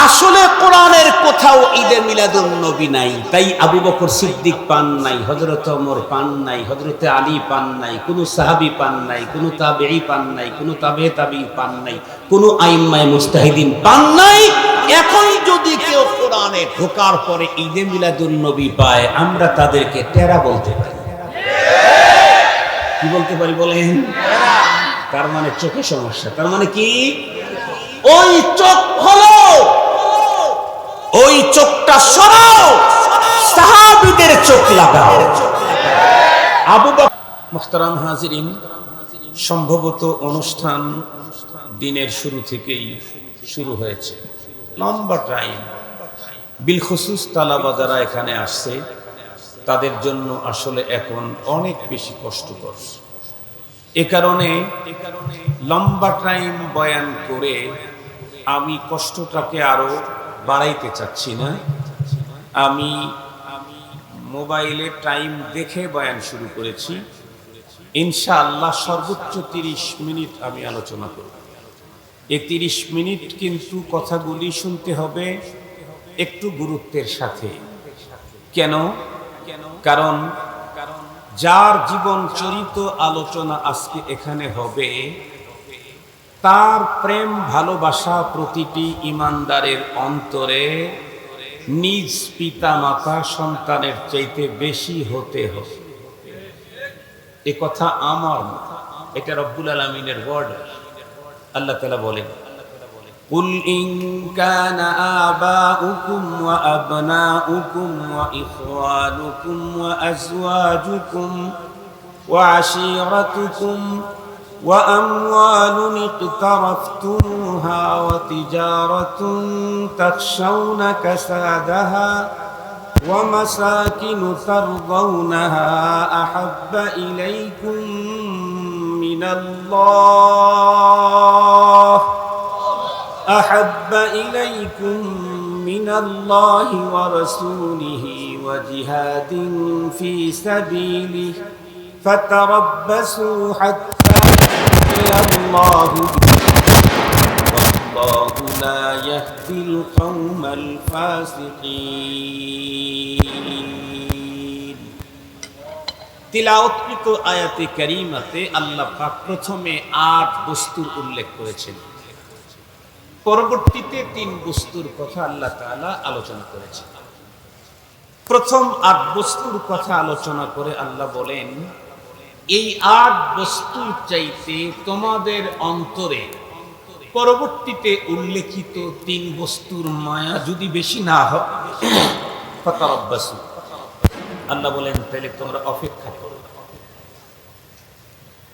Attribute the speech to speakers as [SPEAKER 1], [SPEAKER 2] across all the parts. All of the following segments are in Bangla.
[SPEAKER 1] আসলে কোরআনের কোথাও ঈদে মিলাদুন নবী নাই, তাই আবু বকর সিদ্দিক পান নাই, হযরত ওমর পান নাই, হযরত আলী পান নাই, কোন সাহাবী পান নাই, কোন তাবেঈ পান নাই, কোন তাবেঈ তাবেঈ পান নাই, কোন আইম্মায়ে মুজতাহিদিন পান নাই। এখন যদি কেউ কোরআনে ঢোকার পরে ঈদে মিলাদুন নবী পায়, আমরা তাদেরকে টেরা বলতে পারি। কি বলতে পারি বলেন? তার মানে চোখে সমস্যা। তার মানে কি? ওই চোখ হলো, ওই চোখটা সরাও, সাহাবীদের চোখ লাগাও। আবু বকর। মুহতারাম হাজিরিন, সম্ভবত অনুষ্ঠান দিনের শুরু থেকেই শুরু হয়েছে, লম্বা টাইম। বিলখুসুস তালাবা যারা এখানে আসছে তাদের জন্য আসলে এখন অনেক বেশি কষ্টকর। এ কারণে লম্বা টাইম বয়ান করে আমি কষ্টটাকে আরো বাড়াইতে চাচ্ছি না। আমি মোবাইলে টাইম দেখে বয়ান শুরু করেছি। ইনশাআল্লাহ সর্বোচ্চ 30 মিনিট আমি আলোচনা করব। এই 30 মিনিট কিন্তু কথাগুলি শুনতে হবে একটু গুরুত্বের সাথে। কেন? কারণ যার জীবন চরিত আলোচনা আজকে এখানে হবে, তার প্রেম ভালোবাসা প্রতিটি ইমানদারের অন্তরে নিজ পিতা মাতা সন্তানের চাইতে বেশি হতে হবে। এ কথা আমার না, এটা রব্বুল আলামিনের ওয়ার্ড। আল্লাহ তাআলা বলেন, কুল ইন কানা আবাউকুম ওয়া আবনাউকুম ওয়া ইখওয়ানুকুম ওয়া আজওয়াজুকুম ওয়া আশীরাতুকুম ওয়া আমওয়ালুন ইকতারাফতুমুহা ওয়া তিজারাতুন তাখশাউনা কাসাদাহা ওয়া মাসাকিনু তারদাউনাহা আহাব্বা ইলাইকুম মিনাল্লাহ أحب إليكم من الله ورسوله وجهاد في سبيله فتربصوا حتى يأتي الله والله لا يهدي القوم الفاسقين। তিলাওয়াতকৃত আয়াতে কারীমাতে আল্লাহ পাক প্রথমে 8 বস্তুর উল্লেখ করেছেন, পরবর্তীতে 3 বস্তুর কথা আল্লাহ তাআলা আলোচনা করেছেন। প্রথম 8 বস্তুর কথা আলোচনা করে আল্লাহ বলেন, এই 8 বস্তুর চাইতে তোমাদের অন্তরে পরবর্তীতে উল্লেখিত 3 বস্তুর মায়া যদি বেশি না হয়, ফাতারাব্বাসু, আল্লাহ বলেন তাহলে তোমরা অপেক্ষা করো।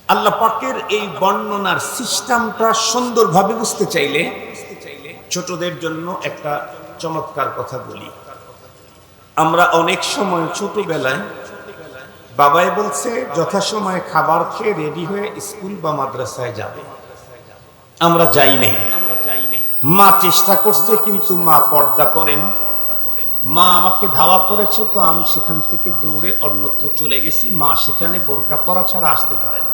[SPEAKER 1] আল্লাহ পাকের এই বর্ণনার সিস্টেমটা সুন্দরভাবে বুঝতে চাইলে ছোটদের জন্য একটা চমৎকার কথা বলি। আমরা অনেক সময় ছোটবেলায় বাবাই বলছে যথাসময়ে খাবার খেয়ে রেডি হয়ে স্কুল বা মাদ্রাসায় যাবে, আমরা যাই নাই। মা চেষ্টা করছে কিন্তু মা পর্দা করেন। মা আমাকে ধাওয়া করেছে, তো আমি সেখান থেকে দৌড়ে অন্যত্র চলে গেছি। মা সেখানে বোরকা পরা ছাড়া আসতে পারে না।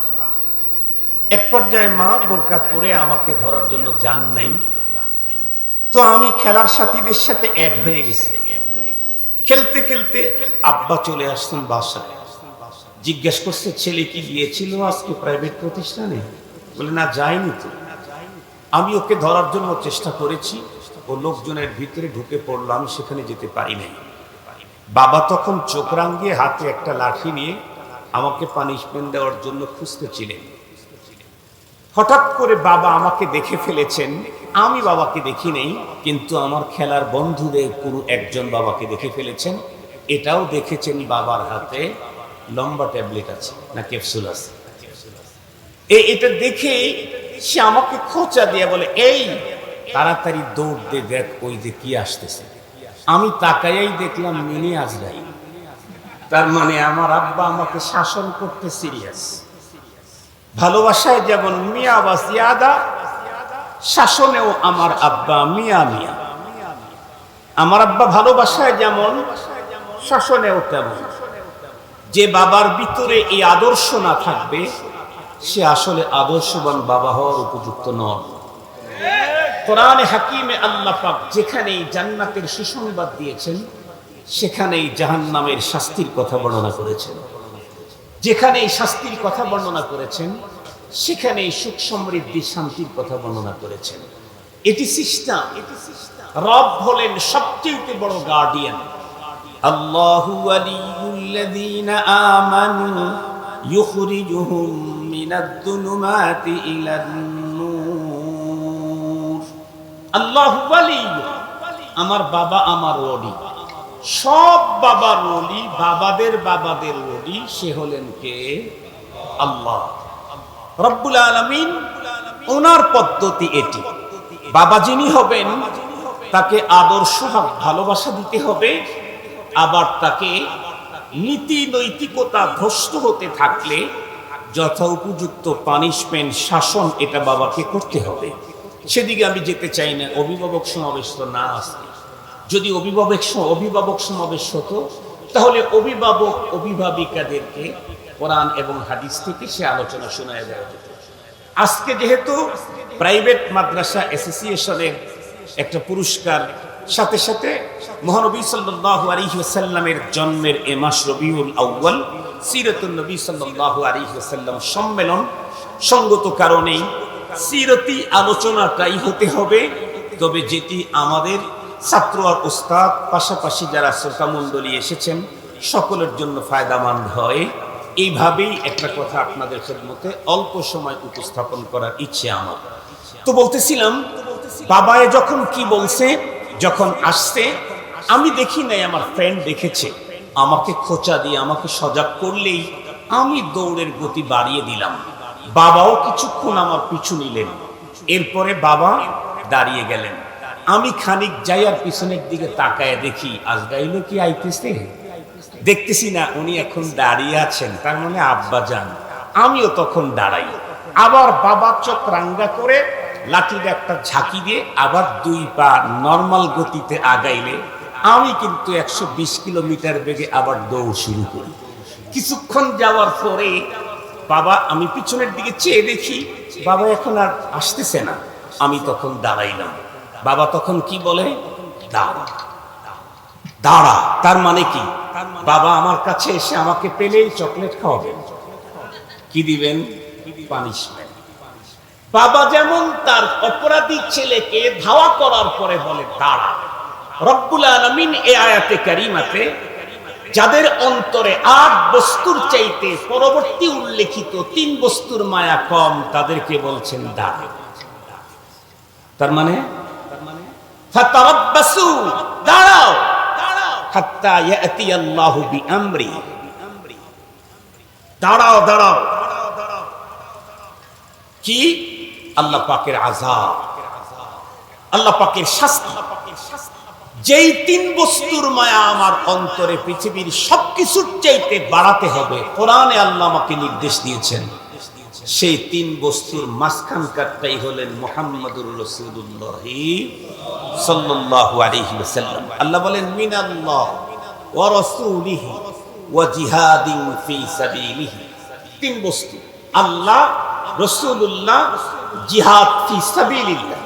[SPEAKER 1] এক পর্যায়ে মা বোরকা পরে আমাকে ধরার জন্য যান নাই, তো আমি খেলার সাথীদের সাথে অ্যাড হয়ে গেছি। খেলতে খেলতে আব্বা চলে আসছেন বাসায়, জিজ্ঞেস করছে ছেলে কি গিয়েছিল আজকে প্রাইভেট প্রতিষ্ঠানে? বলে না, যায়নি তো। আমি ওকে ধরার জন্য চেষ্টা করেছি, ও লোকজনের ভিতরে ঢুকে পড়লো, আমি সেখানে যেতে পারি নাই। বাবা তখন চোখ রাঙিয়ে হাতে একটা লাঠি নিয়ে আমাকে পানিশমেন্ট দেওয়ার জন্য খুঁজতেছিলেন। হঠাৎ করে বাবা আমাকে দেখে ফেলেছেন, আমি বাবাকে দেখি নেই, কিন্তু আমার খেলার বন্ধুদের কোনো একজন বাবাকে দেখে ফেলেছেন। এটাও দেখেছেন বাবার হাতে লম্বা ট্যাবলেট আছে না ক্যাপসুল আছে। এটা দেখে সে আমাকে খোঁচা দিয়ে বলে, এই তাড়াতাড়ি দৌড় দে, দেখ ওই যে কি আসতেছে। আমি তাকাইয়াই দেখলাম মিনি আজরাইল। তার মানে আমার আব্বা আমাকে শাসন করতে সিরিয়াস। ভালোবাসায় যেমন মিয়া বা সিয়াদা, শাসনেও আমার আব্বা মিয়া মিয়া। আমার আব্বা ভালোবাসায় যেমন, শাসনেও তেমন। যে বাবার ভিতরে এই আদর্শ না থাকবে, সে আসলে আদর্শবান বাবা হওয়ার উপযুক্ত নন। কোরআনে হাকিমে আল্লাহ পাক যেখানেই জান্নাতের সুসংবাদ দিয়েছেন সেখানেই জাহান্নামের শাস্তির কথা বর্ণনা করেছেন। যেখানেই শাস্তির কথা বর্ণনা করেছেন সেখানেই সুখ সমৃদ্ধি শান্তির কথা বর্ণনা করেছেন। এটি সিস্টেম। রব হলেন সবচেয়ে বড় গার্ডিয়ান। আল্লাহু ওয়ালিয়ুল্লাযীনা আমানু ইউখরিজুহুম মিনাদ-দুনুমাতি ইলান-নূর। আল্লাহু ওয়ালিয়্যু, আমার বাবা আমার ওলি। সব বাবার ওলি, বাবাদের বাবাদের ওলি, সে হলেন কে? আল্লাহ রব্বুল আলামিন। ওনার পদ্ধতি এটি। বাবা যিনি হবেন তাকে আদর্শ ভালোবাসা দিতে হবে, আবার তাকে নীতি নৈতিকতা ভ্রষ্ট হতে থাকলে যথা উপযুক্ত পানিশমেন্ট, শাসন এটা বাবাকে করতে হবে। সেদিকে আমি যেতে চাই না। অভিভাবক সমাবেশ তো না আসে। যদি অভিভাবক সমাবেশ হতো তাহলে অভিভাবক অভিভাবিকাদেরকে কোরআন এবং হাদিস থেকে সে আলোচনা শোনায় দেওয়া যেত। আজকে যেহেতু প্রাইভেট মাদ্রাসা অ্যাসোসিয়েশনের একটা পুরস্কার, সাথে সাথে মহানবী সাল্লাল্লাহু আলাইহি ওয়াসাল্লামের জন্মের এ মাস রবিউল আউয়াল, সিরাতুন নবী সাল্লাল্লাহু আলাইহি ওয়াসাল্লাম সম্মেলন, সঙ্গত কারণেই সিরতি আলোচনাটাই হতে হবে। তবে যেটি আমাদের ছাত্র আর উস্তাদ পাশাপাশি যারা শ্রোতা মণ্ডলী এসেছেন সকলের জন্য ফায়দামন্দ হয়, এইভাবেই একটা কথা আপনাদের খেদমতে অল্প সময় উপস্থাপন করার ইচ্ছে আমার। তো বলতেছিলাম, বাবায় যখন কি বলছে, যখন আসছে আমি দেখি নাই, আমার ফ্রেন্ড দেখেছে। আমাকে খোঁচা দিয়ে আমাকে সজাগ করলেই আমি দৌড়ের গতি বাড়িয়ে দিলাম। বাবাও কিছুক্ষণ আমার পিছু নিলেন। এরপরে বাবা দাঁড়িয়ে গেলেন। আমি খানিক যাই আর পিছনের দিকে তাকায় দেখি আজরাইল কি আইতেছে। দেখতেছি না, উনি এখন দাঁড়িয়ে আছেন, তার মানে আব্বা যান। আমিও তখন দাঁড়াই। আবার বাবা চোখ রাঙ্গা করে লাঠির একটা ঝাঁকি দিয়ে আবার 2 পা নর্মাল গতিতে আগাইলে আমি কিন্তু 120 কিলোমিটার বেগে আবার দৌড় শুরু করি। কিছুক্ষণ যাওয়ার পরে বাবা, আমি পিছনের দিকে চেয়ে দেখি বাবা এখন আর আসতেছে না। আমি তখন দাঁড়াইলাম। বাবা তখন কি বলে? দাঁড়া দাঁড়া। তার মানে কি? বাবা আমার কাছে এসে আমাকে পেলেই চকলেট খাওয়াবেন। কি দিবেন? পানিশমেন্ট। বাবা যেমন তার অপরাধী ছেলেকে ধাওয়া করার পরে বলে দাঁড়া। রব্বুল আলামিন এই আয়াতে কারিমাতে যাদের অন্তরে 8 বস্তুর চাইতে পরবর্তী উল্লেখিত 3 বস্তুর মায়া কম, তাদেরকে বলছেন দাঁড়া। তার মানে ফাতারাব্বাসু, দাঁড়াও, হাত্তা ইয়াতি আল্লাহু বিআমরি। দাঁড়াও দাঁড়াও। কি? আল্লাহ পাকের আযাব, আল্লাহ পাকের শাস্তি। যেই 3 বস্তুর মায়া আমার অন্তরে পৃথিবীর সবকিছুর চাইতে বাড়াতে হবে, কোরআনে আল্লাহ আমাকে নির্দেশ দিয়েছেন। সেই 3 বস্তুর মাঝখানকারটাই হলেন মুহাম্মাদুর রাসূলুল্লাহ সাল্লাল্লাহু আলাইহি ওয়াসাল্লাম। আল্লাহ বলেন মিনাল্লাহ ওয়া রাসূলিহি ওয়া জিহাদিন ফি সাবিলিহি। 3 বস্তু, আল্লাহ, রাসূলুল্লাহ, জিহাদ ফি সাবিলিল্লাহ।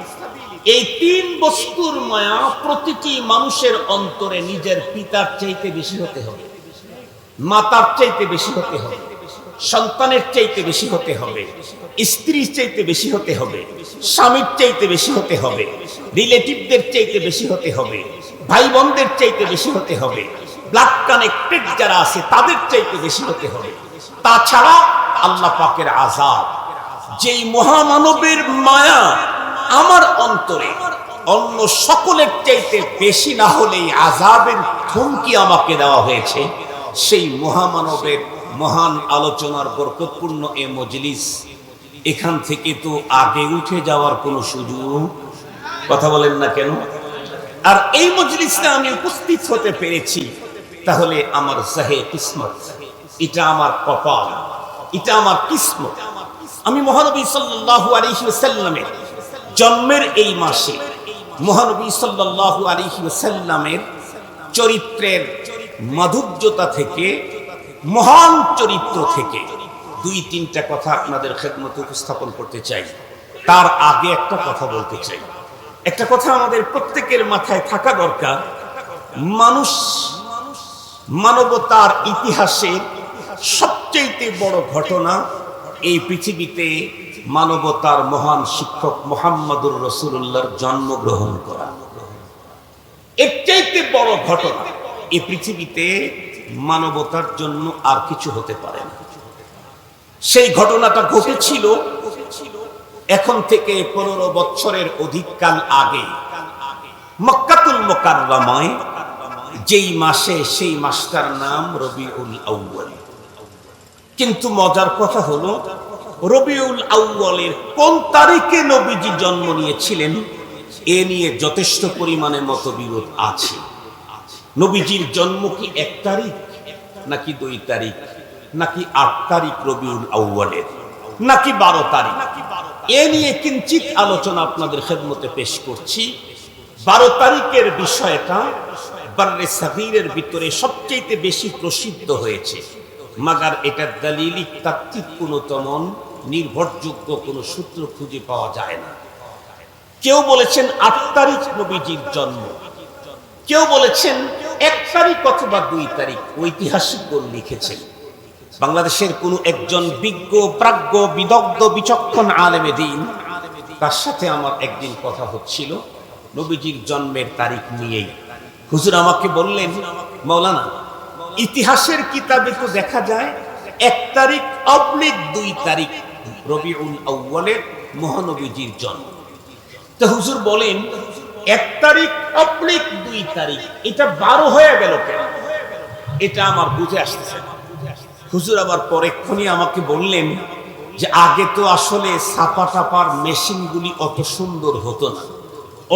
[SPEAKER 1] এই 3 বস্তুর মায়া প্রতিটি মানুষের অন্তরে নিজের পিতার চাইতে বেশি হতে হবে, মাতার চাইতে বেশি হতে হবে, সন্তানের চাইতে বেশি হতে হবে, স্ত্রীর চাইতে বেশি হতে হবে, স্বামীর চাইতে বেশি হতে হবে, রিলেটিভদের চাইতে বেশি হতে হবে, ভাই বোনদের চাইতে বেশি হতে হবে, ব্লাড কানেক্টেড যারা আছে তাদের চাইতে বেশি হতে হবে। তাছাড়া আল্লাহ পাকের আযাব, যেই মহামানবের মায়া আমার অন্তরে অন্য সকলের চাইতে বেশি না হলেই আযাবের ধমকি আমাকে দেওয়া হয়েছে, সেই মহামানবের মহান আলোচনার বরকতপূর্ণ এ মজলিস, এখান থেকে তো আগে উঠে যাওয়ার কোনো সুযোগ, কথা বলেন না কেন? আর এই মজলিসে আমি উপস্থিত হতে পেরেছি, তাহলে আমার জাহে কিসমত, এটা আমার কপাল, এটা আমার কিসমত। আমি মহানবী সাল্লাল্লাহু আলাইহি ওয়াসাল্লামের জন্মের এই মাসে মহানবী সাল্লাল্লাহু আলাইহি ওয়াসাল্লামের চরিত্রের মাধুর্যতা থেকে, মহান চরিত্র থেকে 2-3টা কথা আপনাদের খেদমতে উপস্থাপন করতে চাই। তার আগে একটা কথা বলতে চাই। একটা কথা আমাদের প্রত্যেকের মাথায় থাকা দরকার, মানুষ মানবতার ইতিহাসের সবচেয়ে বড় ঘটনা এই পৃথিবীতে মানবতার মহান শিক্ষক মুহাম্মদুর রাসূলুল্লাহর জন্মগ্রহণ করা। এর চাইতে বড় ঘটনা এই পৃথিবীতে মানবতার জন্য আর কিছু হতে পারে না। সেই ঘটনাটা ঘটেছিল এখন থেকে 15 বছরের অধিককাল আগে মক্কাতুল মুকাররমায়, যেই মাসে, সেই মাসটার নাম রবিউল আউয়াল। কিন্তু মজার কথা হলো, রবিউল আউয়ালের কোন তারিখে নবীজি জন্ম নিয়েছিলেন এ নিয়ে যথেষ্ট পরিমাণে মতবিরোধ আছে। নবীজির জন্ম কি 1 তারিখ, নাকি 2 তারিখ, নাকি 8 তারিখ রবিউল আউয়ালের, নাকি 12 তারিখ, এ নিয়ে কিঞ্চিত আলোচনা আপনাদের খেদমতে পেশ করছি। 12 তারিখের বিষয়টা বাররে সাগীরের ভিতরে সবচেয়ে বেশি প্রসিদ্ধ হয়েছে, মাগার এটা দলিলিক তাত্ত্বিক কোনো তেমন নির্ভরযোগ্য কোনো সূত্র খুঁজে পাওয়া যায় না। কেউ বলেছেন 8 তারিখ নবীজির জন্ম, কেউ বলেছেন 1 তারিখ অথবা 2 তারিখ। ঐতিহাসিকগণ লিখেছেন। বাংলাদেশের কোনো একজন বিজ্ঞ, প্রাজ্ঞ, বিদগ্ধ, বিচক্ষণ আলেমে দ্বীন, তার সাথে আমার একদিন কথা হচ্ছিল নবীজির জন্মের তারিখ নিয়েই। হুজুর আমাকে বললেন, মাওলানা, ইতিহাসের কিতাবে তো দেখা যায় 1 তারিখ অবলিক 2 তারিখ রবিউল আউয়ালের মহানবীজির জন্ম। তো হুজুর বলেন 1 তারিখ অবলিক 2 তারিখ, এটা 12 হয়ে গেল কেন? এটা আমার বুঝে আসতেছে না। হুজুর আবার পরেক্ষণই আমাকে বললেন যে আগে তো আসলে ছাপা টাপার মেশিনগুলি অত সুন্দর হতো না,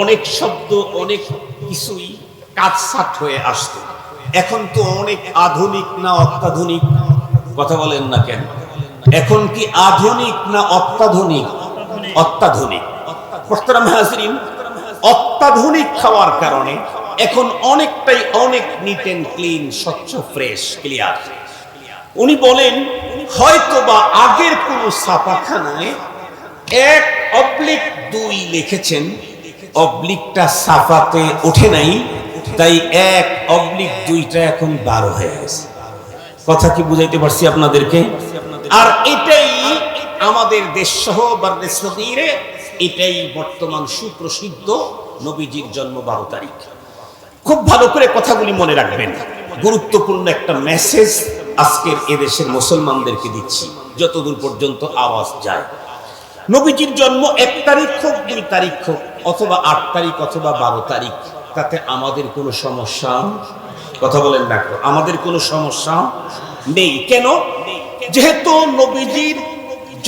[SPEAKER 1] অনেক শব্দ, অনেক কিছুই কাটছাট হয়ে আসতো। এখন তো অনেক আধুনিক না অত্যাধুনিক? কথা বলেন না কেন? এখন কি আধুনিক না অত্যাধুনিক? অত্যাধুনিক। মোহতারাম হাজরিন, অত্যাধুনিক খাওয়ার কারণে এখন অনেকটাই অনেক নিট এন্ড ক্লিন, স্বচ্ছ, ফ্রেশ, ক্লিয়ার। উনি বলেন হয়তোবা আগের কোন ছাপাখানায় 1/2 লিখেছেন, অবলিকটা ছাপাতে ওঠে নাই, তাই 1/2টা এখন 12 হয়ে গেছে। কথা কি বুঝাইতে পারছি আপনাদেরকে? আর এটাই আমাদের দেশ সহ বাররে সাগীরে এটাই বর্তমান সুপ্রসিদ্ধ নবীজির জন্ম 12 তারিখ। খুব ভালো করে কথাগুলি মনে রাখবেন, গুরুত্বপূর্ণ একটা মেসেজ আজকের এদেশের মুসলমানদেরকে দিচ্ছি, যতদূর পর্যন্ত আওয়াজ যায়। নবীজির জন্ম 1 তারিখ হোক, 2 তারিখ হোক, অথবা 8 তারিখ অথবা 12 তারিখ, তাতে আমাদের কোনো সমস্যা, কথা বলেন না, আমাদের কোনো সমস্যা নেই। কেন? যেহেতু নবীজির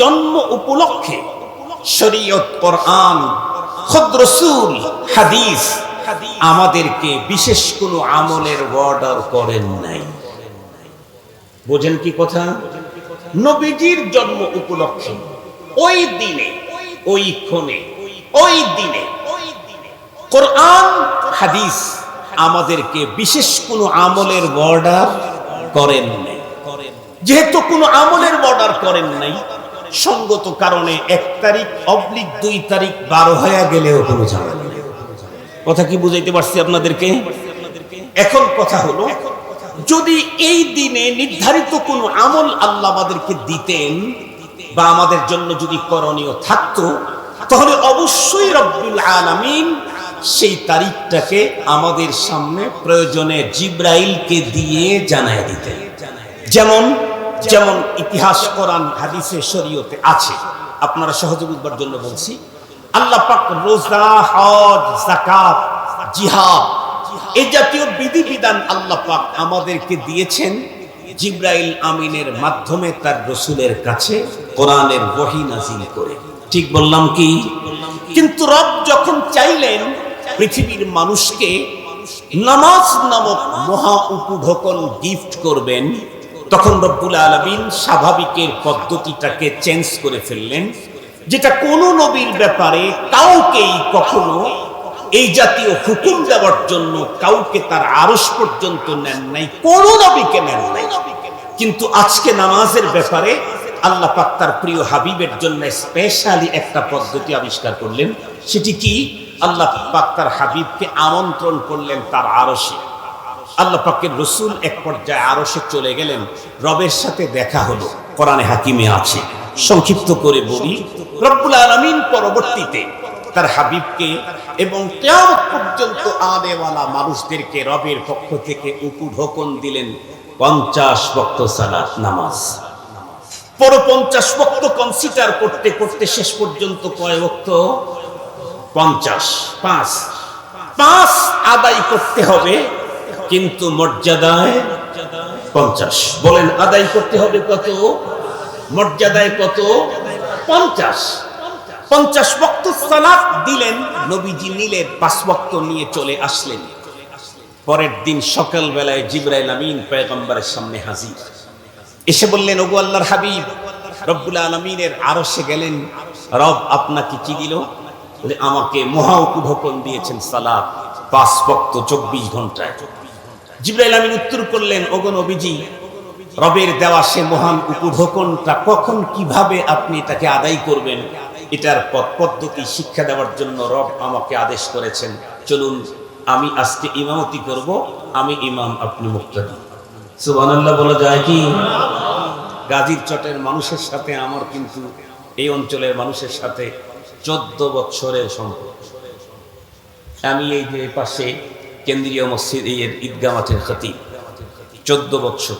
[SPEAKER 1] জন্ম উপলক্ষে শরীয়ত, কোরআন, খুদ রাসূল, হাদিস আমাদেরকে বিশেষ কোনো আমলের অর্ডার করেন নাই। বোঝেন কি কথা? নবীজির জন্ম উপলক্ষে ওই দিনে, ওই ক্ষণে, ওই দিনে কোরআন, হাদিস আমাদেরকে বিশেষ কোনো আমলের অর্ডার করেন নাই। যেহেতু কোনো আমলের অর্ডার করেন নাই, সঙ্গত কারণে 1 তারিখ অবলিক 2 তারিখ 12 হয়ে গেলেও কোনো ঝামেলা নেই। কথা কি বুঝাইতে পারছি আপনাদেরকে? এখন কথা হলো, যদি এই দিনে নির্ধারিত কোনো আমল আল্লাহ আমাদেরকে দিতেন বা আমাদের জন্য যদি করণীয় থাকতো, তাহলে অবশ্যই রব্বুল আলামিন সেই তারিখটাকে আমাদের সামনে প্রয়োজনে জিবরাইলকে দিয়ে জানায় দিতেন। যেমন যেমন ইতিহাস, কোরআন, হাদিসে, শরীয়তে আছে। আপনারা সহজে বুঝবার জন্য বলছি, আল্লাহ পাক রোজা, হজ, যাকাত, জিহাদ এই জাতীয় বিধিবিধান আল্লাহ পাক আমাদেরকে দিয়েছেন জিবরাইল আমিনের মাধ্যমে তার রাসূলের কাছে কোরআনের ওহী নাযিল করে। ঠিক বললাম কি? কিন্তু রব যখন চাইলেন পৃথিবীর মানুষকে নামাজ নামক মহা উপঢৌকন গিফট করবেন, তখন রব্বুল আলামিন স্বাভাবিকের পদ্ধতিটাকে চেঞ্জ করে ফেললেন, যেটা কোন নবীর ব্যাপারে কাউকেই কখনো এই জাতীয় হুকুম দেওয়ার জন্য কাউকে তার আরশ পর্যন্ত নেন নাই, কোন নবীকে নেন নাই। কিন্তু আজকে নামাজের ব্যাপারে আল্লাহ পাক তার প্রিয় হাবিবের জন্য স্পেশালি একটা পদ্ধতি আবিষ্কার করলেন। সেটি কি? আল্লাহ পাক তার হাবিবকে আমন্ত্রণ করলেন তার আরশে। আল্লাহ পাকের রাসূল এক পর্যায়ে আরশে চলে গেলেন, রবের সাথে দেখা হলো। কোরআনে হাকিমে আছে। সংক্ষিপ্ত করে বলি, রব্বুল আলামিন পরবর্তীতে তার হাবিবকে এবং কিয়ামত পর্যন্ত আনেওয়ালা মানুষদেরকে রবের পক্ষ থেকে উপঢৌকন দিলেন 50 ওয়াক্ত সালাত নামাজ। পুরো 50 ওয়াক্ত কনসিডার করতে করতে শেষ পর্যন্ত কয় ওয়াক্ত? 50। 5 আদায় করতে হবে, কিন্তু মর্যাদায় 50। বলেন আদায় করতে হবে কত? মর্যাদায় কত? 50 ওয়াক্ত সালাত দিলেন নবীজি, নিলেন 5 ওয়াক্ত নিয়ে চলে আসলেন। পরের দিন সকাল বেলায় জিবরাইল আমিন পয়গম্বরের সামনে হাজির, এসে বললেন, ওগো আল্লাহর হাবিব, রব্বুল আলামিনের আরশে গেলেন, রব আপনাকে কি দিল? বলে আমাকে মহা উপঢৌকন দিয়েছেন সালাত 5 ওয়াক্ত 24 ঘন্টায়। জিবরাইল আমিন উত্তর করলেন, ওগো নবীজি, রবের দেওয়া সে মহান উপঢৌকনটা কখন কিভাবে আপনি এটাকে আদায় করবেন, এটার পদ্ধতি শিক্ষা দেওয়ার জন্য রব আমাকে আদেশ করেছেন। চলুন আমি আজকে ইমামতি করব, আমি ইমাম, আপনি মুক্তাদি। সুবহানাল্লাহ বলা যায় কি? গাজীর চটের মানুষের সাথে আমার কিন্তু এই অঞ্চলের মানুষের সাথে 14 বছরের সম্পর্ক। আমি এই যে পাশে কেন্দ্রীয় মসজিদ এর ঈদগাহ মাঠের খতিব, 14 বছর,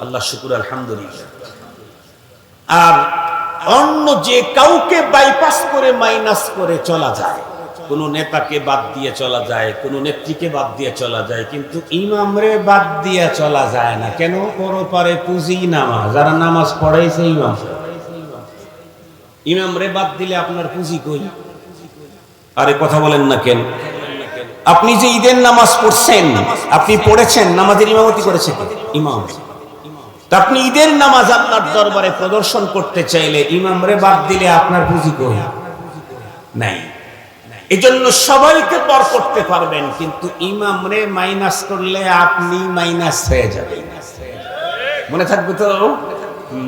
[SPEAKER 1] আল্লাহ শুকুর আলহামদুলিল্লাহ। আর অন্য যে কাউকে বাইপাস করে মাইনাস করে চলা যায়, কোন নেতাকে বাদ দিয়ে চলা যায়, কোন নেত্রীকে বাদ দিয়ে চলা যায়, কিন্তু ইমামরে বাদ দিয়ে চলা যায় না। কেন? পরপারে পুঁজি নামাজ, যারা নামাজ পড়াইছে ইমামরে বাদ দিলে আপনার পুঁজি কই? আরে কথা বলেন না কেন? আপনি যে ঈদের নামাজ পড়ছেন, আপনি পড়েছেন, নামাজের ইমামতি করেছেন ইমাম। আপনি ঈদের নামাজ আল্লাহর দরবারে প্রদর্শন করতে চাইলে ইমামরে বাদ দিলে আপনার পুঁজি কই? নাই। এজন্য সবাইকে পর করতে পারবেন, কিন্তু ইমামরে মাইনাস করলে আপনি মাইনাস হয়ে যাবেন। মনে থাকবে তো?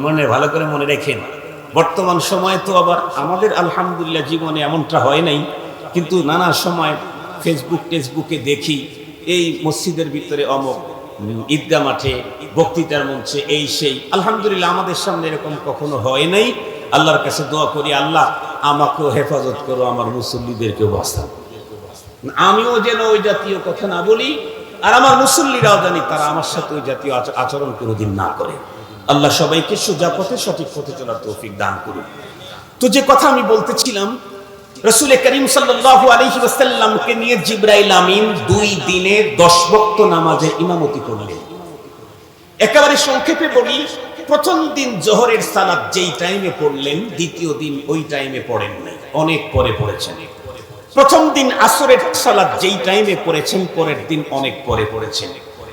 [SPEAKER 1] মনে ভালো করে মনে রেখেন। বর্তমান সময় তো আবার আমাদের আলহামদুলিল্লাহ জীবনে এমনটা হয় নাই, কিন্তু নানা সময় ফেসবুকে দেখি এই মসজিদের ভিতরে অমুক, ঈদগাহ মাঠে, বক্তৃতার মঞ্চে, এই সেই। আলহামদুলিল্লাহ আমাদের সামনে এরকম কখনো হয় নাই। আল্লাহর কাছে দোয়া করি, আল্লাহ আমাকেও হেফাজত করো, আমার মুসল্লিদেরকেও বাঁচাও, আমিও যেন ওই জাতীয় কথা না বলি, আর আমার মুসল্লিরাও জানি তারা আমার সাথে ওই জাতীয় আচরণ কোনোদিন না করে। আল্লাহ সবাইকে সোজা পথে, সঠিক পথে চলার তৌফিক দান করুন। তো যে কথা আমি বলতেছিলাম, রাসূল করিম সাল্লাল্লাহু আলাইহি ওয়াসাল্লামকে নিয়ে জিবরাইল আমিন 2 দিনে 10 ওয়াক্ত নামাজে ইমামতি করলেন। একেবারে সংক্ষেপে বলি, প্রথম দিন জোহরের সালাত যেই টাইমে পড়লেন, দ্বিতীয় দিন ওই টাইমে পড়েন নাই, অনেক পরে পড়েছেন। প্রথম দিন আসরের সালাত যেই টাইমে পড়েছেন, পরের দিন অনেক পরে পড়েছেন।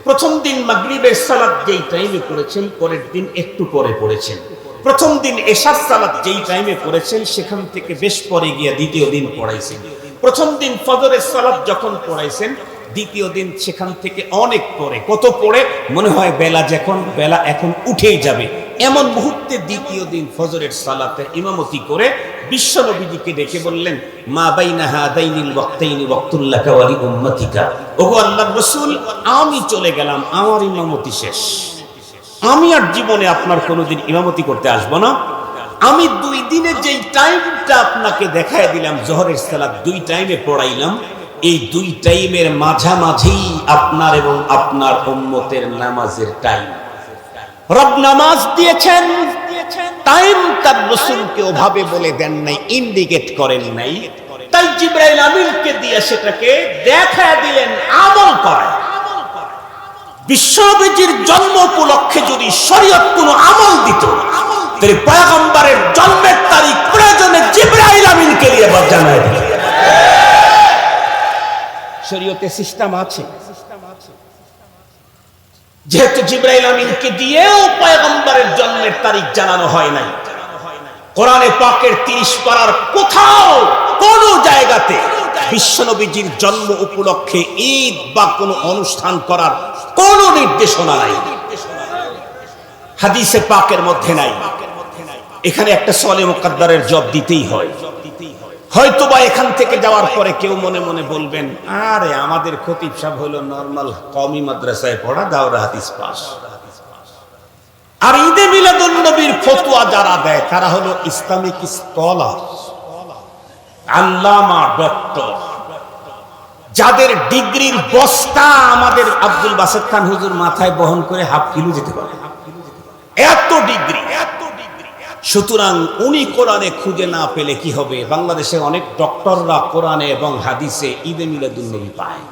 [SPEAKER 1] প্রথম দিন মাগরিবের সালাত যেই টাইমে পড়েছেন, পরের দিন একটু পরে পড়েছেন। প্রথম দিন এশার সালাত যেই টাইমে পড়েছেন, সেখান থেকে বেশ পরে গিয়ে দ্বিতীয় দিন পড়াইছেন। প্রথম দিন ফজরের সালাত যখন পড়াইছেন, দ্বিতীয় দিন সেখান থেকে অনেক পরে। কত পরে? মনে হয় বেলা এখন উঠেই যাবে, এমন মুহূর্তে দ্বিতীয় দিন ফজরের সালাতে ইমামতি করে বিশ্ব নবীজিকে ডেকে বললেন, মা বাইনা হাদাইনিল ওয়াক্তাইনি ওয়াক্তুল লাকা ওয়া লি উম্মাতিকা। ওগো আল্লাহর রাসূল, আমি চলে গেলাম, আমার ইমামতি শেষ, আমি আর জীবনে আপনার কোনোদিন ইমামতি করতে আসবো না। আমি 2 দিনে যেই টাইমটা আপনাকে দেখায় দিলাম, জোহরের সালাত 2 টাইমে পড়াইলাম, এই 2 টাইমের মাঝামাঝি আপনার এবং আপনার উম্মতের নামাজের টাইম। রব নামাজ দিয়েছেন, টাইম তার রাসূলকে ওভাবে বলে দেন নাই, ইন্ডিকেট করেন নাই, তাই জিবরাইল আমিনকে দিয়ে সেটাকে দেখায় দিলেন আমল করে। বিশ্বনবীর জন্ম উপলক্ষে যদি শরীয়ত কোনো আমল দিত, তাহলে পয়গম্বরের জন্মের তারিখ প্রয়োজনে জিবরাইল আমিনকে দিয়ে জানায় দিত। শরীয়তে সিস্টেম আছে। যেহেতু জিবরাইল আমিনকে দিয়েও পয়গম্বরের জন্মের তারিখ জানানো হয় নাই, কোরআনে পাকের 30 পারার কোথাও কোন জায়গাতে বিশ্বনবীর জন্ম উপলক্ষে ঈদ বা কোনো অনুষ্ঠান করার কোনো নির্দেশনা নাই, হাদিসে পাকের মধ্যে নাই। এখানে একটা সওয়ালে মুকদ্দারের জব দিতেই হয়। হয়তোবা এখান থেকে যাওয়ার পরে কেউ মনে মনে বলবেন, আরে আমাদের খতিব সাহেব হলো নরমাল কওমি মাদ্রাসায় পড়া, দাওরা হাদিস পাস। আর ঈদে মিলাদুন নবীর ফতোয়া যারা দেয় তারা হলো ইসলামিক স্কলার, আল্লামা, ডক্টর, যাদের ডিগ্রির বস্তা আমাদের আব্দুল বাসেত খান হুজুর মাথায় বহন করে হাফ কিলো যেতে পারে, এত ডিগ্রি। সুতরাং উনি কোরআনে খুঁজে না পেলে কি হবে? বাংলাদেশে অনেক ডক্টররা কোরআনে এবং হাদিসে ঈদে মিলাদুন নবী পায়।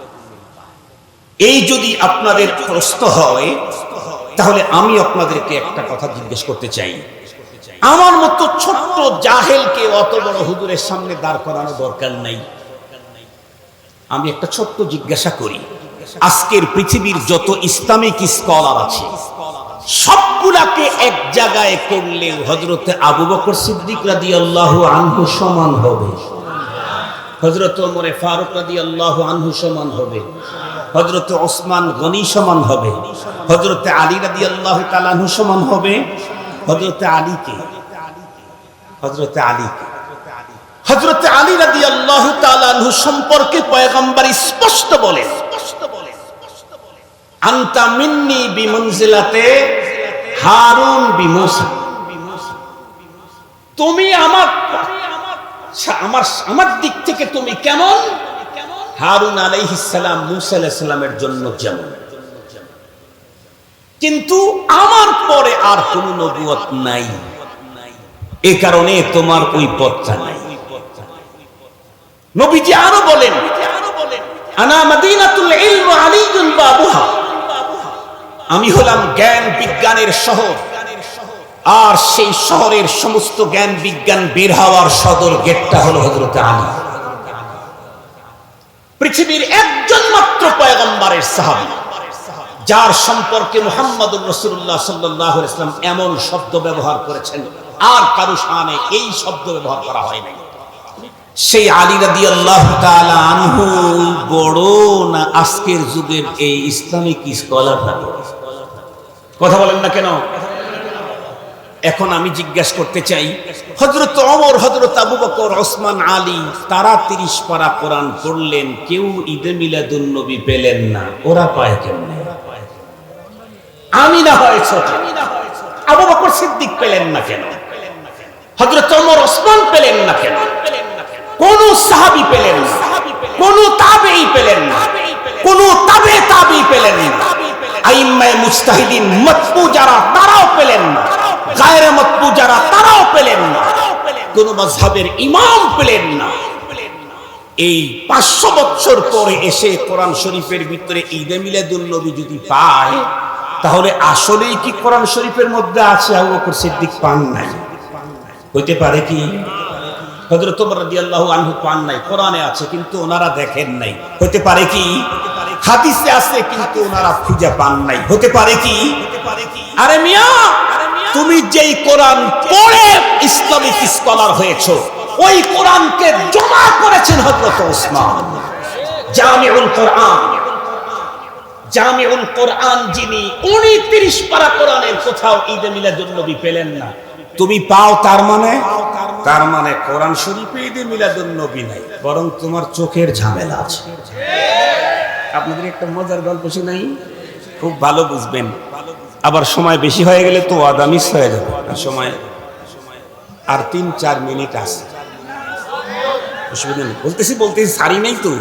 [SPEAKER 1] এই যদি আপনাদের প্রশ্ন হয়, তাহলে আমি আপনাদেরকে একটা কথা জিজ্ঞেস করতে চাই। আমার মতো ছোট্ট জাহেলকে অত বড় হুজুরের সামনে দাঁড় করানো দরকার নাই। আমি একটা ছোট্ট জিজ্ঞাসা করি, আজকের পৃথিবীর যত ইসলামিক স্কলার আছে সবগুলাকে এক জায়গায় করলে হযরতে আবু বকর সিদ্দিক রাদিয়াল্লাহু আনহু সমান হবে, হযরত ওমর ফারুক রাদিয়াল্লাহু আনহু সমান হবে, হযরতে ওসমান গনি সমান হবে, হযরতে আলী রাদিয়াল্লাহু তাআলা আনহু সমান হবে। হযরতে আলীকে হযরতে আলী রাদিয়াল্লাহু তাআলা আনহু সম্পর্কে পয়গম্বর স্পষ্ট বলেন, আনতা মিন্নি বিমানজিলাতে হারুন বিমূসা, তুমি আমার দিক থেকে তুমি কেমন হারুন আলাইহিস সালাম মূসা আলাইহিস সালামের জন্য যেমন। কিন্তু আমার পরে আর কোন নবুয়ত নাই, এই কারণে তোমার ওই পথটা নাই। নবীজি আরো বলেন, আনা মাদিনাতুল ইলম আলীউন বাবুহা, আমি হলাম জ্ঞান বিজ্ঞানের শহর, আর সেই শহরের সমস্ত জ্ঞান বিজ্ঞান বের হওয়ার সদর গেটটা হলো হযরত আলী। পৃথিবীর একজন মাত্র পয়গম্বরের সাহাবী যার সম্পর্কে মুহাম্মদুর রাসূলুল্লাহ সাল্লাল্লাহু আলাইহি ওয়াসাল্লাম এমন শব্দ ব্যবহার করেছেন আর কারো শানে এই শব্দ ব্যবহার করা হয় নাই, সেই আলী রাদিয়াল্লাহু তাআলা আনহু বড় না আজকের যুগের এই ইসলামিক স্কলার? কথা বলেন না কেন? এখন আমি জিজ্ঞাসা করতে চাই, হযরত ওমর, হযরত আবু বকর, ওসমান, আলী তারা 30 পারা কোরআন পড়লেন, কেউ ঈদে মিলাদুন নবী পেলেন না, ওরা পায় কেমনে? আমি না হয় ছোট, আবু বকর সিদ্দিক পেলেন না কেন? হযরত ওমর, ওসমান পেলেন না কেন? কোন সাহাবী পেলেন না, কোন তাবেঈ পেলেন না, কোন তাবে তাবেঈ পেলেন না, আইম্মায়ে মুজতাহিদিন মাতবু যারা তারাও পেলেন না, গায়রে মাতবু যারা তারাও পেলেন না, কোন মাযহাবের ইমাম পেলেন না। এই 500 বছর পরে এসে কোরআন শরীফের ভিতরে ঈদে মিলাদুন নবী যদি পায়, তাহলে আসলেই কি কোরআন শরীফের মধ্যে আছে আবু বকর সিদ্দিক পান নাই? হইতে পারে কি? হযরত ওমর রাদিয়াল্লাহু আনহু পান নাই, কোরআনে আছে কিন্তু ওনারা দেখেন নাই, হতে পারে কি? হাদিসে আছে কিন্তু ওনারা খুঁজে পান নাই, হতে পারে কি? আরে মিয়া, তুমি যেই কোরআন পড়ে ইসলামিক স্কলার হয়েছো, ওই কোরআনকে জমা করেছেন হযরত ওসমান। জামিউল কোরআন যিনি, উনি 30 পারা কোরআনের কোথাও ঈদে মিলাদুন নবী পেলেন না, তুমি পাও। তার মানে কোরআন শরীফে ঈদে মিলাদুন নবী নাই, বরং তোমার চোখের ঝামেলা আছে। আপনাদের একটা মজার গল্প শুনাই, খুব ভালো বুঝবেন। আবার সময় বেশি হয়ে গেলে তো ওয়াদা মিস হয়ে যাবে। সময় আর 3-4 মিনিট আছে, অসুবিধা নেই, বলতেছি সারি নেই তো।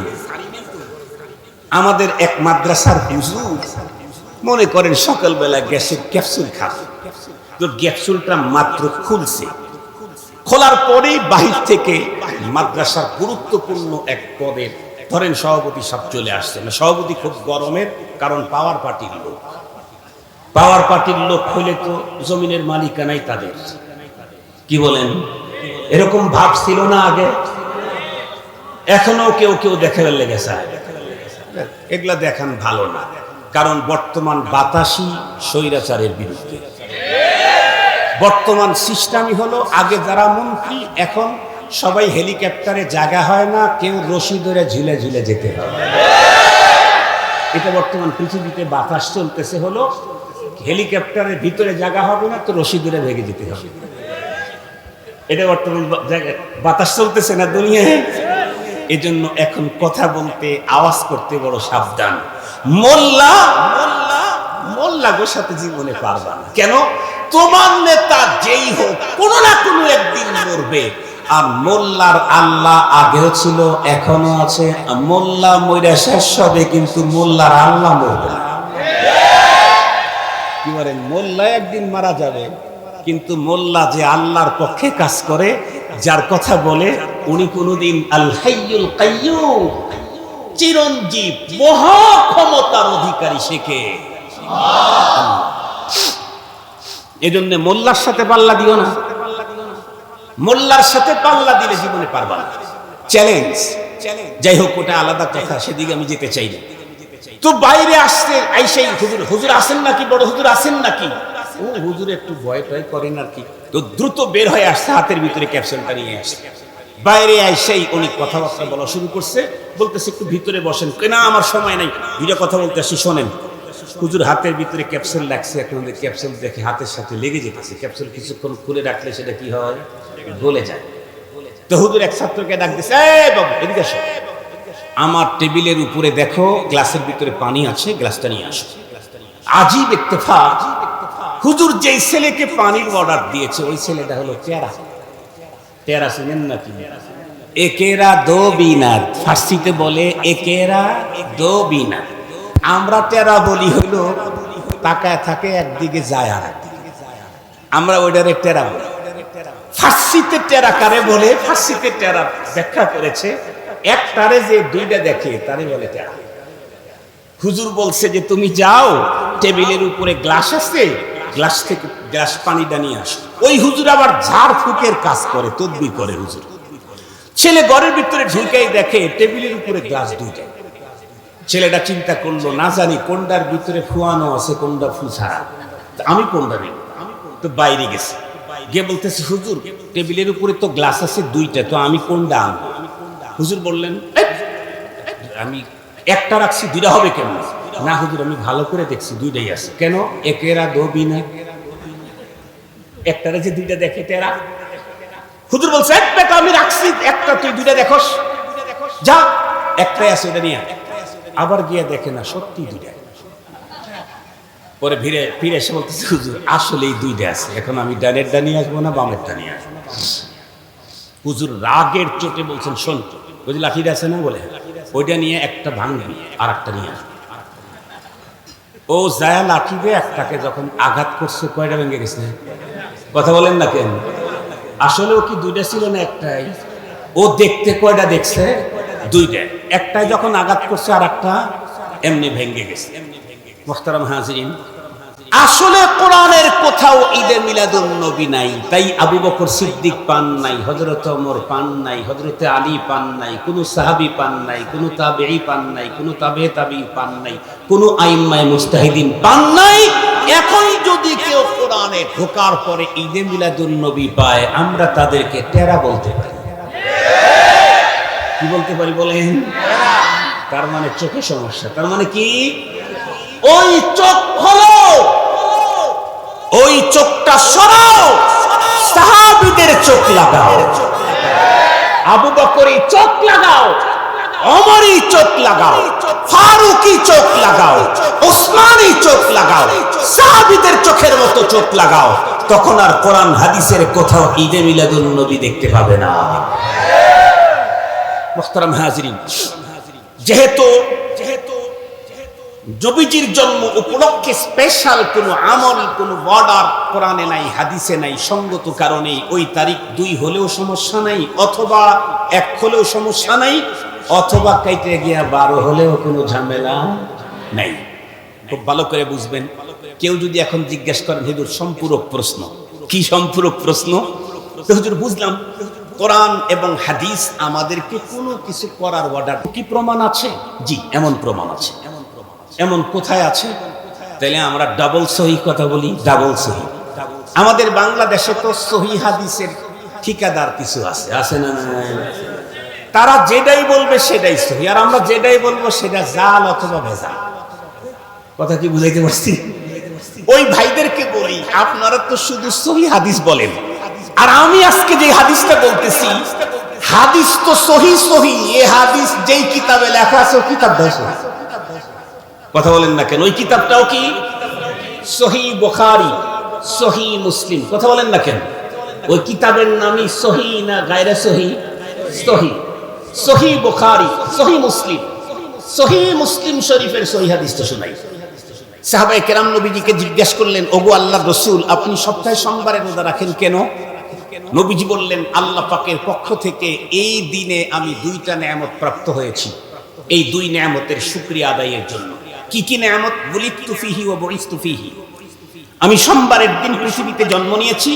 [SPEAKER 1] আমাদের এক মাদ্রাসার হুজুর মনে করেন সকালবেলা গ্যাসের ক্যাপসুল খাবে, তো ক্যাপসুলটা মাত্র খুলছে, খোলার পরেই বাহির থেকে মাদ্রাসার গুরুত্বপূর্ণ এক পদের ধরেন সভাপতি সব চলে আসছেন। সভাপতি খুব গরমের, কারণ পাওয়ার পার্টির লোক হইলে তো জমিনের মালিকানাই তাদের। কি বলেন? এরকম ভাব ছিল না আগে? এখনো কেউ দেখাবার লেগেছে, এগুলা দেখান ভালো না, কারণ বর্তমান বাতাসই স্বৈরাচারের বিরুদ্ধে। বর্তমান সিস্টেমই হলো, আগে যারা মন্ত্রী এখন সবাই হেলিকপ্টারে জায়গা হয় না, কেউ রশি ধরে ঝুলে ঝুলে যেতে হয়। এটা বর্তমান পৃথিবীতে বাতাস চলতেছে হলো, হেলিকপ্টারের ভিতরে জায়গা হবে না তো রশি ধরে ভেঙে যেতে হবে। এটা বর্তমান বাতাস চলতেছে না দুনিয়ায়, এজন্য এখন কথা বলতে আওয়াজ করতে বড় সাবধান। মোল্লা মোল্লা মোল্লা গো সাথে জীবনে পারবা না। কেন? তোমার নেতা যেই হোক কোনো না কোনো একদিন মরবে। আর মোল্লার আল্লাহ আগেও ছিল, এখনো আছে। মোল্লা মইরা শেষ হবে, কিন্তু মোল্লার আল্লাহ মরবে না। কি বলেন? মোল্লা একদিন মারা যাবে, কিন্তু মোল্লা যে আল্লাহর পক্ষে কাজ করে, যার কথা বলে, উনি কোনদিন আল হাইয়ুল কাইয়্যুম, চিরঞ্জীব, মহা ক্ষমতার অধিকারী। শেখে এজন্য মোল্লার সাথে পাল্লা দিও না। মোল্লার সাথে পাল্লা দিলে জীবনে পারবা না। চ্যালেঞ্জ। যাই হোক, ওটা আলাদা কথা, সেদিকে আমি যেতে চাই না। তো বাইরে আসছে, আইসাই হুজুর, হুজুর আসেন নাকি, বড় হুজুর আসেন নাকি? ও হুজুর একটু ভয় টয় করেন আর কি। তো দ্রুত বের হয়ে আসছে, হাতের ভিতরে ক্যাপসুলটা নিয়ে আসছে। বাইরে আইসাই উনি কথাবার্তা বলা শুরু করছে, বলতেছে একটু ভিতরে বসেন। না, আমার সময় নাই, দুইটা কথা বলতে আসি, শোনেন। হুজুর হাতের ভিতরে ক্যাপসুল রাখছে, এখন ক্যাপসুল দেখে হাতের সাথে লেগে যেতেছে। ক্যাপসুল কিছুক্ষণ খুলে রাখলে সেটা কি হয়? গলে যায়। তো হুজুর এক ছাত্রকে ডাক দিছে, এই বাবু এদিকে আসো, আমার টেবিলের উপরে দেখো গ্লাসের ভিতরে পানি আছে, গ্লাসটা নিয়ে আসো। আজীব ইত্তেফাক, হুজুর যেই ছেলেকে পানির অর্ডার দিয়েছে ওই ছেলেটা হলো টেরা। টেরা চিনেন নাকি? একেরা দো বিনাত, ফার্সিতে বলে একেরা দো বিনাত। আমরা টেরা বলি হইলো তাকায় থাকে একদিকে যায় আর একদিকে, আমরা ওইটারে টেরা বলি। ফার্সিতে টেরা কারে বলে? ফার্সিতে টেরা ব্যাখ্যা করেছে, একটারে যে দুইটা দেখে তারে বলে টেরা। হুজুর বলছে যে তুমি যাও, টেবিলের উপরে গ্লাস আছে, গ্লাস থেকে গ্লাস পানিটা নিয়ে আসো। ওই হুজুর আবার ঝাড় ফুকের কাজ করে, তদবির করে হুজুর। ছেলে ঘরের ভিতরে ঢুকেই দেখে টেবিলের উপরে গ্লাস দুইটা। ছেলেটা চিন্তা করলো, না জানি কোনটার ভিতরে ফুয়ানো আছে, কোনটা ফু ছাড়া, আমি কোনটা নেই। তো বাইরে গেছে, গিয়ে বলতেছে হুজুর টেবিলের উপরে তো গ্লাস আছে দুইটা, তো আমি কোনটা আনবো? হুজুর বললেন, আমি একটা রাখছি, দুইটা হবে কেন? না হুজুর, আমি ভালো করে দেখছি দুইটাই আছে। কেন? একেরা দো বিনা, একটারে যে দুইটা দেখে টেরা। হুজুর বলছে, একটা আমি রাখছি, একটা তুই দুইটা দেখোস, যা একটাই আছে, ওটা নিয়ে। আবার গিয়ে দেখে না, সত্যি দুইটা। পরে ফিরে এসে বলতেছে, হুজুর আসলেই দুইটা আছে, এখন আমি ডানেরটা নিয়ে আসবো না বামেরটা নিয়ে আসবো? হুজুর রাগের চোটে বলছেন, শোন, ওই যে লাঠিটা আছে না, বলে ওইটা নিয়ে একটা ভাঙবি আর একটা নিয়ে আসবি। ও যায় লাঠি দিয়ে একটাকে যখন আঘাত করছে, কয়টা ভেঙে গেছে? কথা বলেন না কেন? আসলে ও কি দুইটা ছিল না একটাই? ও দেখতে কয়টা দেখছে? দুইটা। একটাই যখন আঘাত করছে আর একটা এমনি ভেঙে গেছে। মুহতারাম হাজিরিন, আসলে কোরআনের কোথাও ঈদে মিলাদুন নবী নাই। তাই আবু বকর সিদ্দিক পান নাই, হযরত ওমর পান নাই, হযরত আলী পান নাই, কোন সাহাবী পান নাই, কোন তাবেঈ পান নাই, কোন তাবে তাবেঈ পান নাই, কোন আইম্মায়ে মুজতাহিদিন পান নাই। এখন যদি কেউ কোরআনে ঢোকার পরে ঈদে মিলাদুন নবী পায়, আমরা তাদেরকে টেরা বলতে পারি। কি বলতে পারি বলেন? তার মানে চোখে সমস্যা। তার মানে কি? ওই চোখ হলো, ওই চোখটা সরাও, সাহাবীদের চোখ লাগাও, আবু বকরি চোখ লাগাও, ওমরি চোখ লাগাও, ফারুকি চোখ লাগাও, ওসমানী চোখ লাগাও, সাহাবীদের চোখের মতো চোখ লাগাও। তখন আর কোরআন হাদিসের কোথাও ঈদে মিলাদুন নবী দেখতে পাবে না। মুহতারাম হাজিরিন, যেহেতু নবীজির জন্ম উপলক্ষে স্পেশাল কোনো আমল, কোনো বর্ডার কোরআনে নাই, হাদিসে নাই, সঙ্গত কারণে ওই তারিখ 2 হলেও সমস্যা নাই, অথবা 1 হলেও সমস্যা নাই, অথবা কাইতে গিয়া 12 হলেও কোনো ঝামেলা নাই। খুব ভালো করে বুঝবেন। কেউ যদি এখন জিজ্ঞেস করেন, হুজুর সম্পূরক প্রশ্ন, কি সম্পূরক প্রশ্ন? তো হুজুর বুঝলাম, কোরআন এবং হাদিস আমাদেরকে কোনো কিছু করার অর্ডার কি প্রমাণ আছে? জি, এমন প্রমাণ আছে। এমন কোথায় আছে? তাহলে আমরা ডাবল সহি কথা বলি, ডাবল সহি। আমাদের বাংলাদেশে তো সহি হাদিসের ঠিকাদার কিছু আছে, আছে না? তারা যেটাই বলবে সেটাই সহি, আর আমরা যেটাই বলবো সেটা জাল অথবা ভেজাল। কথা কি বুঝাইতে পারছি? ওই ভাইদেরকে বলি, আপনারা তো শুধু সহি হাদিস বলেন, আর আমি আজকে যে হাদিসটা বলতেছি, হাদিস তো সহি সহি, এই হাদিস যেই কিতাবে লেখা আছে ওই কিতাবটা সহি। কথা বলেন না কেন? ওই কিতাবটাও কি সহি বুখারী, সহি মুসলিম। কথা বলেন না কেন? ওই কিতাবের নামই সহি না গায়রে সহি? সহি। সহি বুখারী, সহি মুসলিম। সহি মুসলিম শরীফের সহি হাদিসটা শোনাই। সাহাবায়ে কেরাম নবীজিকে জিজ্ঞেস করলেন, ওগো আল্লাহর রাসূল, আপনি সপ্তাহে সোমবারে রোজা রাখেন কেন? নবীজি বললেন, আল্লাহ পাকের পক্ষ থেকে এই দিনে আমি দুইটা নেয়ামত প্রাপ্ত হয়েছি, এই দুই নেয়ামতের শুকরিয়া আদায়ের জন্য। কি কি নেয়ামত? বুলিতু ফিহি ওয়া বুইসতু ফিহি। আমি সোমবারের দিন পৃথিবীতে জন্ম নিয়েছি,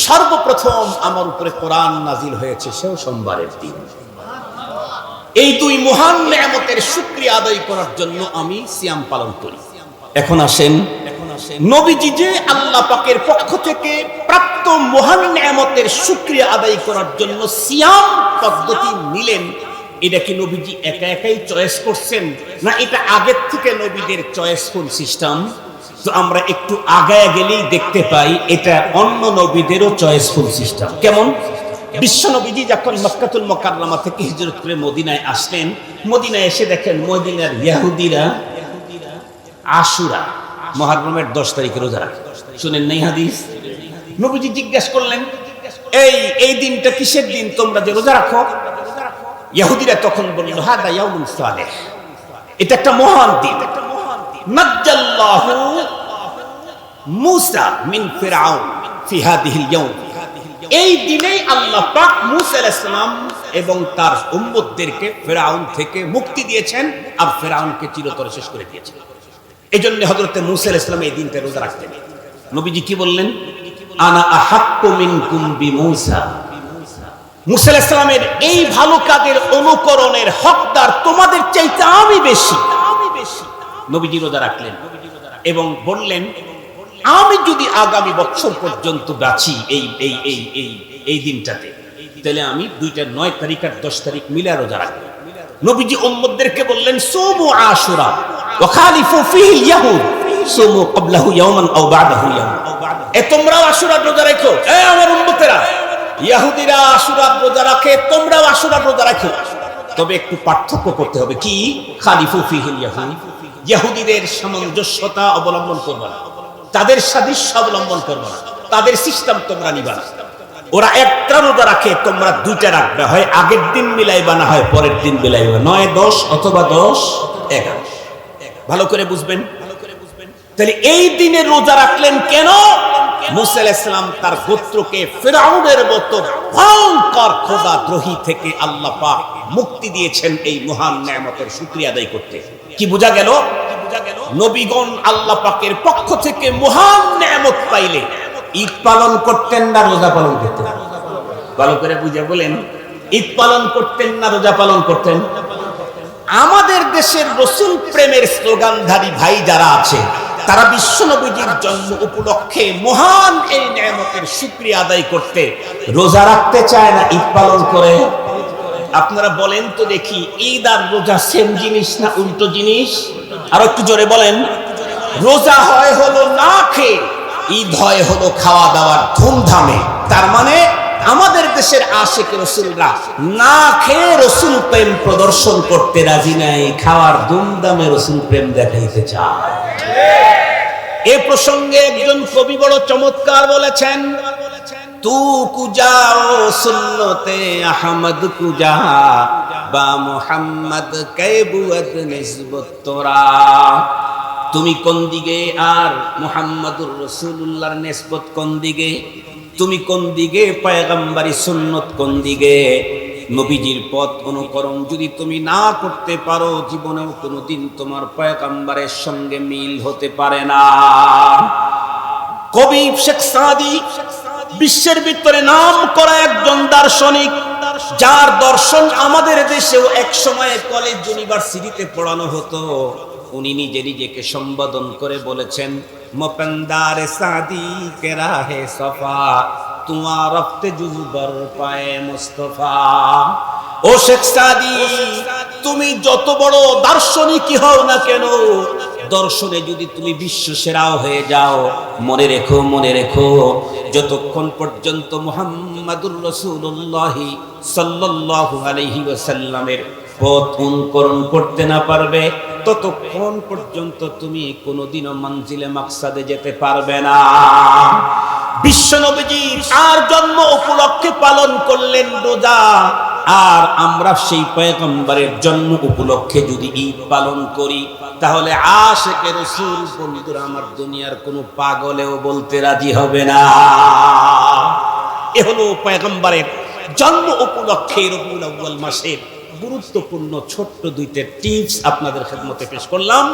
[SPEAKER 1] সর্বপ্রথম আমার উপরে কোরআন নাজিল হয়েছে সেও সোমবারের দিন। এই দুই মহান নেয়ামতের শুকরিয়া আদায় করার জন্য আমি সিয়াম পালন করি। এখন আসেন, নবীজি যে আল্লাহ পাকের পক্ষ থেকে প্রাপ্ত মহান নেয়ামতের শুকরিয়া আদায় করার জন্য সিয়াম পদ্ধতি নিলেন, এটা কি নবীজি একা একাই চয়েস করছেন, না এটা আগের থেকে নবীদের চয়েসফুল সিস্টেম? তো আমরা একটু আগায় গেলেই দেখতে পাই এটা অন্য নবীদেরও চয়েসফুল সিস্টেম। কেমন? বিশ্ব নবীজি যখন মক্কাতুল মুকাররমা থেকে হিজরত করে মদিনায় আসলেন, মদিনায় এসে দেখেন মদিনার ইহুদিরা আশুরা, মুহররমের 10 তারিখে রোজা রাখে। শুনেন নাই হাদিস? নবীজি জিজ্ঞেস করলেন, এই দিনটা কিসের দিন তোমরা যে রোজা রাখো? ইহুদিরা তখন বলল, হাদা ইয়াউমুন সালেহ, এটা একটা মহান দিন। নাজ্জাল্লাহু মূসা মিন ফিরআউন ফি হাদিহিল ইয়াউম, এই দিনেই আল্লাহ পাক মূসা আলাইহিস সালাম এবং তার উম্মতদেরকে ফিরআউন থেকে মুক্তি দিয়েছেন আর ফিরআউনকে চিরতরে শেষ করে দিয়েছেন। এজন্য হযরত মূসা আলাইহিস সালাম এই দিনটা রোজা রাখতেন। নবীজি কি বললেন? আনা আহাক্কু মিনকুম বিমূসা, মূসা আলাইহিস সালামের এই ভালো কাজের অনুকরণের হকদার তোমাদের চাইতে আমি বেশি। নবীজি রোজা রাখলেন এবং বললেন, আমি যদি আগামী বছর পর্যন্ত বাঁচি এই দিনটাতে, তাহলে আমি 9 তারিখ আর 10 তারিখ মিলে রোজা রাখবো। নবীজি উম্মতদেরকে বললেন, সুমু আশুরা ওয়া খালিফু ফিহি ইয়াহুদ সুমু ক্বাবলাহু ইয়াওমান আও বা'দাহু ইয়াওম। তোমরাও আশুরা রোজা রাখো, আমার উম্মতেরা। ইহুদিরা আশুরা রোজা রাখে, তোমরাও আশুরা রোজা রাখো, তবে একটু পার্থক্য করতে হবে। কি? খালিফু ফিহি ইয়াহুদ, ইহুদিদের সামঞ্জস্যতা অবলম্বন করবে না, তাদের সাদৃশ্য অবলম্বন করবে না, তাদের সিস্টেম তোমরা নিবা না। ওরা একটা রোজা রাখে, তোমরা দুইটা রাখবে, হয় আগের দিন মিলাইবা না হয় পরের দিন মিলাইবা, 9, 10 অথবা 10, 11। ভালো করে বুঝবেন। তাহলে এই দিনে রোজা রাখলেন কেন? মূসা আলাইহিস সালাম তার গোত্রকে ফিরআউনের মতো ভয়ঙ্কর খোদাদ্রোহী থেকে আল্লাহ পাক মুক্তি দিয়েছেন এই মহান নেয়ামতের শুকরিয়া আদায় করতে। কি বোঝা গেল? নবীগণ আল্লাহ পাকের পক্ষ থেকে মহান নেয়ামত পাইলে ঈদ পালন করতেন না রোজা পালন করতেন? ভালো করে বুঝে বলেন, ঈদ পালন করতেন না রোজা পালন করতেন? আমাদের দেশের রাসূল প্রেমের স্লোগানধারী ভাই যারা আছে, তারা বিশ্ব নবীজির জন্ম উপলক্ষে মহান এই নেয়ামতের শুকরিয়া আদায় করতে রোজা রাখতে চায় না ঈদ পালন করে। আপনারা বলেন তো দেখি, ঈদ আর রোজা সেম জিনিস না উল্টো জিনিস? আর একটু জোরে বলেন। রোজা হয় হলো না খেয়ে, ঈদ হয় হলো খাওয়া দাওয়ার ধুমধামে। তার মানে আমাদের দেশের আশিক রাসূলরা না খেয়ে রাসূল প্রেম প্রদর্শন করতে রাজি নাই, খাওয়ার ধুমধামে রাসূল প্রেম দেখাইতে চায়। এ প্রসঙ্গে একজন কবি বড় চমৎকার বলেছেন, তু কুজাও সুন্নতে আহমদ কুজা বা মুহাম্মদ কাইবুয়াত নিসবত তোরা। তুমি কোন দিকে আর মুহাম্মাদুর রাসূলুল্লাহর নিসবত কোন দিকে? তুমি কোন দিকে? পয়গম্বরি সুন্নত কোন দিকে? নবীজির পথ অনুকরণ যদি তুমি না করতে পারো, জীবনেও কোনোদিন তোমার পয়গম্বরের সঙ্গে মিল হতে পারে না। কবি শেখ সাদি বিশ্বের ভিতরে নাম করা একজন দার্শনিক, যার দর্শন আমাদের দেশেও এক সময়ে কলেজ ইউনিভার্সিটিতে পড়ানো হতো। উনি নিজেকে সম্বোধন করে বলেছেন, মুপেন্দার সাদি কে রাহে সফা তুয়া রফতে জুজবর পায়ে মুস্তফা। ও শেখ সাদি, তুমি যত বড় দার্শনিকই হও না কেন, দর্শনে যদি তুমি বিশ্ব সেরাও হয়ে যাও, মনে রেখো যতক্ষণ পর্যন্ত মুহাম্মাদুর রাসূলুল্লাহ সাল্লাল্লাহু আলাইহি ওয়াসাল্লামের পথ অনুকরণ করতে না পারবে, ততক্ষণ পর্যন্ত তুমি কোনোদিনও মঞ্জিলে মাকসাদে যেতে পারবে না। বিশ্বনবীজি তার জন্ম উপলক্ষে পালন করলেন রোজা, আর আমরা সেই পয়গম্বরের জন্ম উপলক্ষে যদি ঈদ পালন করি, তাহলে আশিকে রাসূল বন্ধুরা আমার দুনিয়ার কোনো পাগলেও বলতে রাজি হবে না। এ হলো পয়গম্বরের জন্ম উপলক্ষে রবিউল আউয়াল মাসের গুরুত্বপূর্ণ ছোট্ট দুইটা টিপস আপনাদের খেদমতে পেশ করলাম।